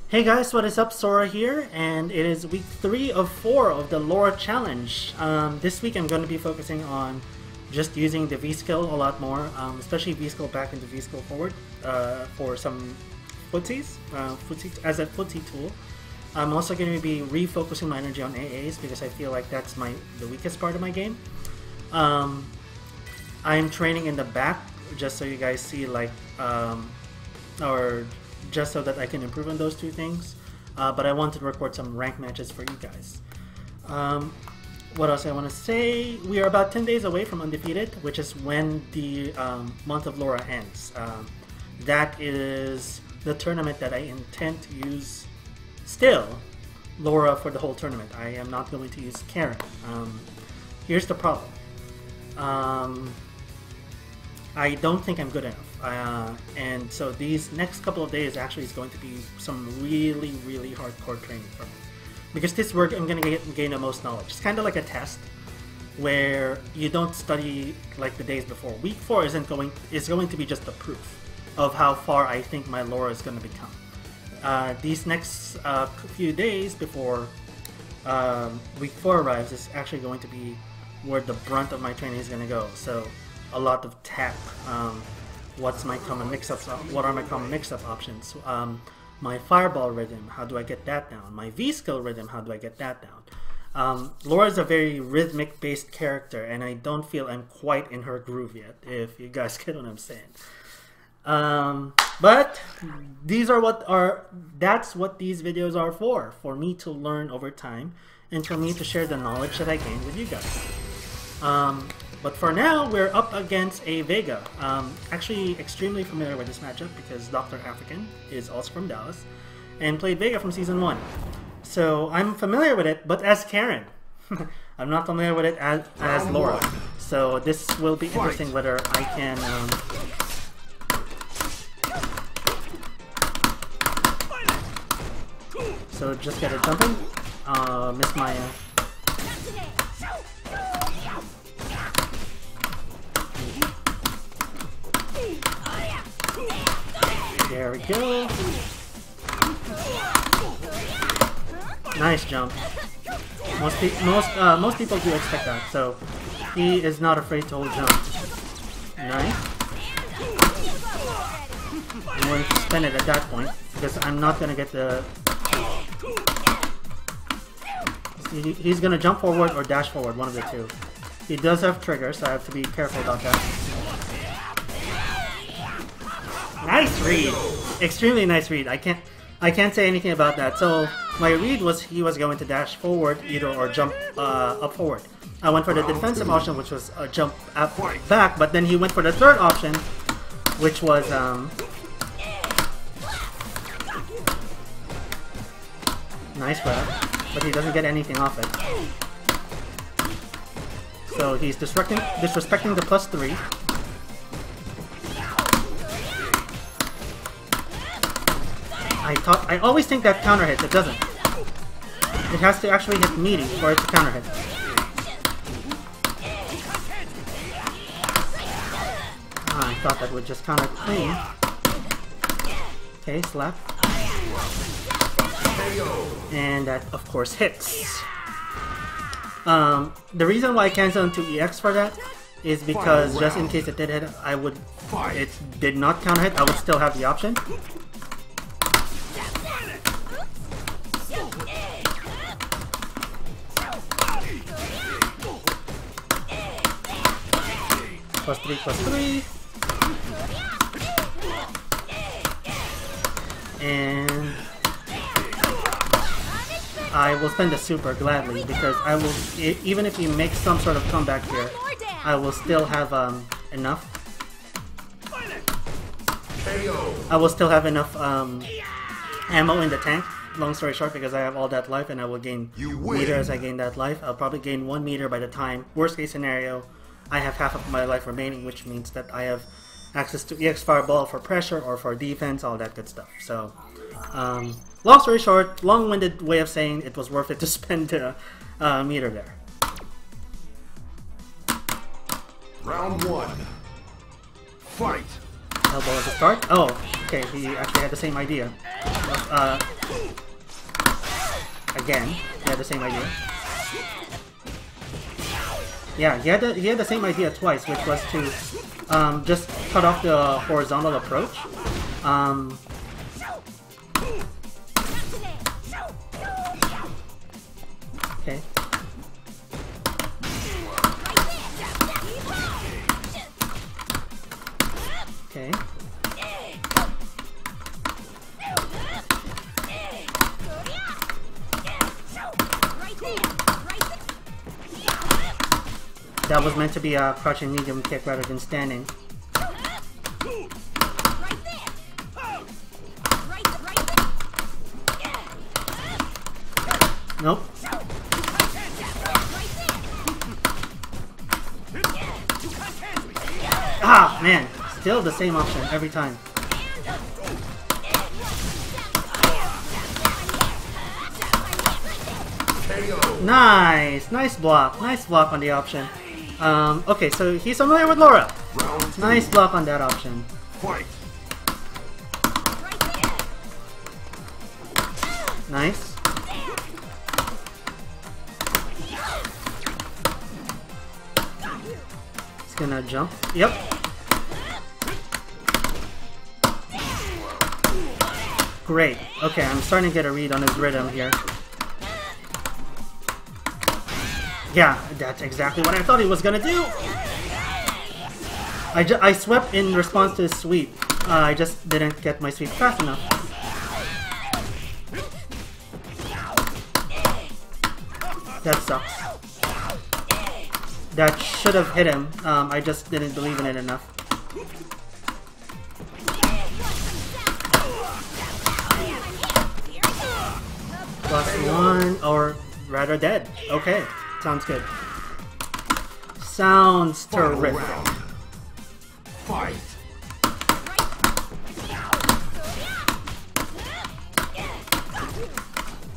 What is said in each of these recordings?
Hey guys, what is up? Sora here, and it is week 3 of 4 of the Laura Challenge. This week I'm going to be focusing on just using the V-skill a lot more, especially V-skill back into V-skill forward for some footsies, as a footsie tool. I'm also going to be refocusing my energy on AAs because I feel like that's the weakest part of my game. I'm training in the back just so you guys see just so that I can improve on those two things. But I want to record some ranked matches for you guys. What else I want to say? We are about 10 days away from Undefeated, which is when the month of Laura ends. That is the tournament that I intend to use still Laura for the whole tournament. I am not going to use Karen. Here's the problem. I don't think I'm good enough. And so these next couple of days actually is going to be some really hardcore training for me. Because this work I'm going to gain the most knowledge. It's kind of like a test where you don't study like the days before. Week 4 is going to be just the proof of how far I think my Laura is going to become. These next few days before week 4 arrives is actually going to be where the brunt of my training is going to go. So a lot of tap. What's my common mix-ups? What are my common mix-up options? My fireball rhythm, how do I get that down? My V-skill rhythm, how do I get that down? Laura is a very rhythmic-based character, and I don't feel I'm quite in her groove yet, if you guys get what I'm saying. But that's what these videos are for me to learn over time, and for me to share the knowledge that I gained with you guys. But for now, we're up against a Vega. Actually, extremely familiar with this matchup because Dr. African is also from Dallas and played Vega from Season 1. So I'm familiar with it, but as Karen. I'm not familiar with it as Laura. So this will be interesting whether I can... So just get it jumping. Miss my... There we go. Nice jump. Most people do expect that, so he is not afraid to hold jump. Nice. I'm going to spend it at that point because I'm not going to get the... He's going to jump forward or dash forward, one of the two. He does have triggers, so I have to be careful about that. Nice read! Extremely nice read. I can't say anything about that. So my read was he was going to dash forward or jump up forward. I went for the defensive option, which was a jump up back, but then he went for the third option, which was nice grab, but he doesn't get anything off it. So he's disrespecting the +3. I always think that counter hits. It doesn't. It has to actually hit meaty for it to counter hit. I thought that would just counter clean. Okay, slap. And that, of course, hits. The reason why I canceled into EX for that is because just in case it did hit, it did not counter hit, I would still have the option. +3/+3, and I will spend the super gladly because I will, even if you make some sort of comeback here, I will still have enough. I will still have enough ammo in the tank. Long story short, because I have all that life and I will gain meter as I gain that life. I'll probably gain 1 meter by the time, worst case scenario, I have half of my life remaining, which means that I have access to EX Fireball for pressure or for defense, all that good stuff. So, long story short, long-winded way of saying it was worth it to spend a meter there. Round 1. Fight! Elbow at the start. Oh, okay, he actually had the same idea. again. He had the same idea. Yeah, he had the same idea twice, which was to just cut off the horizontal approach. Okay. Okay. That was meant to be a crouching medium kick rather than standing. Nope. Ah, man. Still the same option every time. Nice! Nice block. Nice block on the option. Okay, so he's familiar with Laura. Nice block on that option. Nice. He's gonna jump. Yep. Great. Okay, I'm starting to get a read on his rhythm here. Yeah, that's exactly what I thought he was gonna do! I swept in response to his sweep. I just didn't get my sweep fast enough. That sucks. That should have hit him. I just didn't believe in it enough. +1, or rather dead. Okay, sounds good. Sounds terrific. Fight.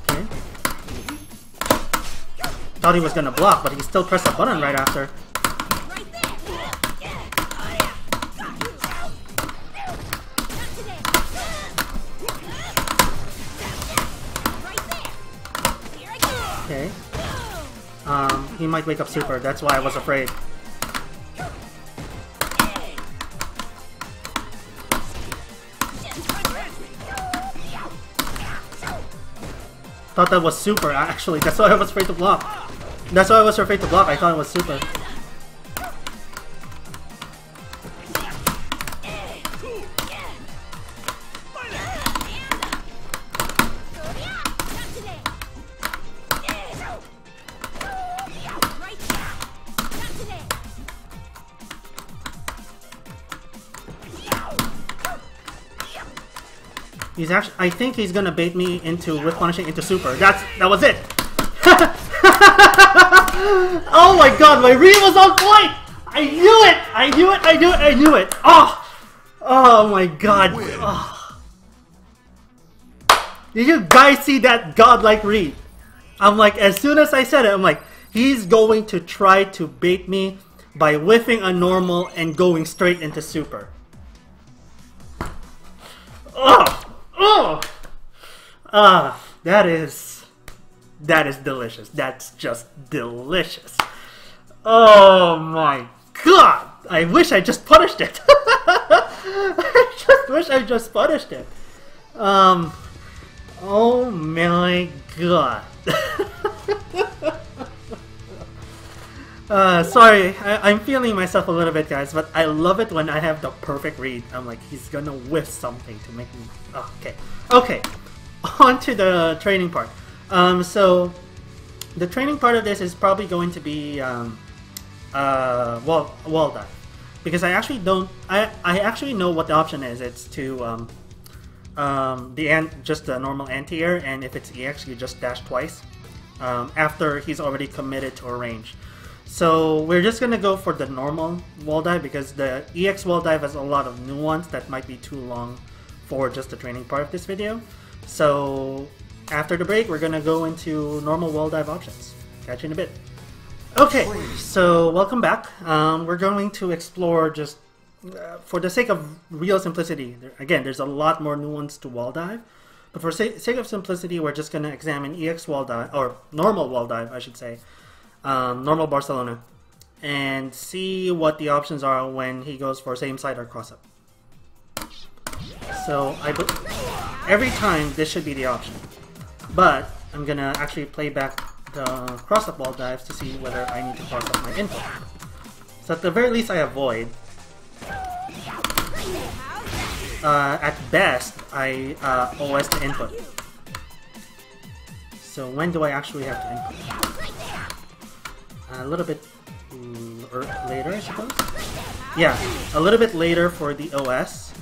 Okay. Thought he was gonna block, but he still pressed the button right after. Okay. He might wake up super, that's why I was afraid. Thought that was super, actually. That's why I was afraid to block. That's why I was afraid to block. I thought it was super. He's actually, I think he's gonna bait me into with punishing into super. That was it. Oh my god, my read was on point. I knew it. I knew it. I knew it. I knew it. Oh my god. Oh. Did you guys see that godlike read? I'm like, as soon as I said it, I'm like, he's going to try to bait me by whiffing a normal and going straight into super. Oh. Oh! That is delicious. That's just delicious. Oh my god! I wish I just punished it. I just wish I just punished it. Oh my god. Sorry, I'm feeling myself a little bit, guys, but I love it when I have the perfect read. I'm like, he's gonna whiff something to make me... Okay. Okay. On to the training part. So, the training part of this is probably going to be wall dive. Because I actually don't... I actually know what the option is. It's to... just the normal anti-air, and if it's EX, you just dash twice. After he's already committed to a range. So we're just gonna go for the normal wall dive because the EX wall dive has a lot of nuance that might be too long for just the training part of this video. So after the break, we're gonna go into normal wall dive options. Catch you in a bit. Okay, so welcome back. We're going to explore just for the sake of real simplicity. Again, there's a lot more nuance to wall dive, But for sake of simplicity, we're just going to examine EX wall dive, or normal wall dive, I should say, normal Barcelona, and see what the options are when he goes for same side or cross up. So every time this should be the option, but I'm going to actually play back the cross up wall dives to see whether I need to cross up my input. So at the very least I avoid. At best, I OS the input. So when do I actually have to input? A little bit later, I suppose? Yeah, a little bit later for the OS.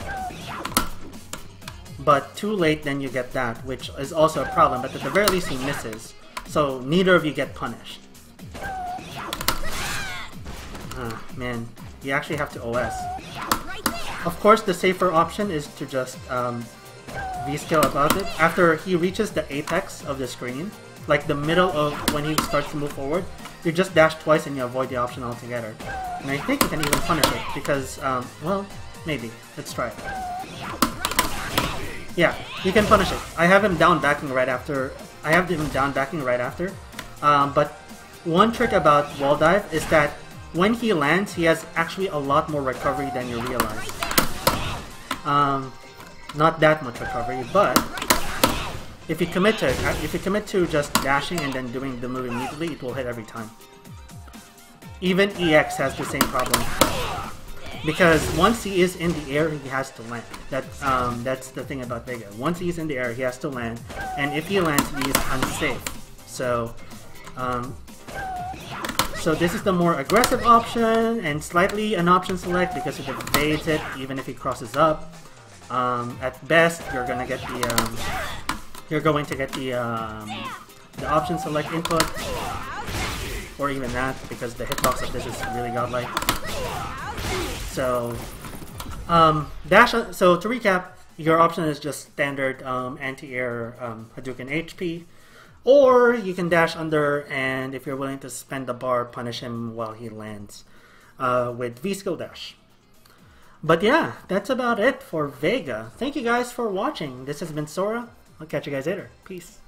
But too late, then you get that, which is also a problem, but at the very least he misses. So neither of you get punished. Man, you actually have to OS. Of course, the safer option is to just V-scale about it. After he reaches the apex of the screen, like the middle of when he starts to move forward, you just dash twice and you avoid the option altogether. And I think you can even punish it because, well, maybe. Let's try it. Yeah, you can punish it. I have him down backing right after. But one trick about wall dive is that when he lands, he has actually a lot more recovery than you realize. Not that much recovery, but if you commit to just dashing and then doing the move immediately, it will hit every time. Even EX has the same problem. Because once he is in the air, he has to land. That's the thing about Vega. Once he's in the air, he has to land, and if he lands, he is unsafe. So, so this is the more aggressive option, and slightly an option select because it evades it even if he crosses up. At best, you're going to get the option select input, or even that, because the hitbox of this is really godlike. So, so to recap, your option is just standard anti-air Hadouken HP, or you can dash under, and if you're willing to spend the bar, punish him while he lands with V-skill dash. But yeah, that's about it for Vega. Thank you guys for watching. This has been Sora. I'll catch you guys later. Peace.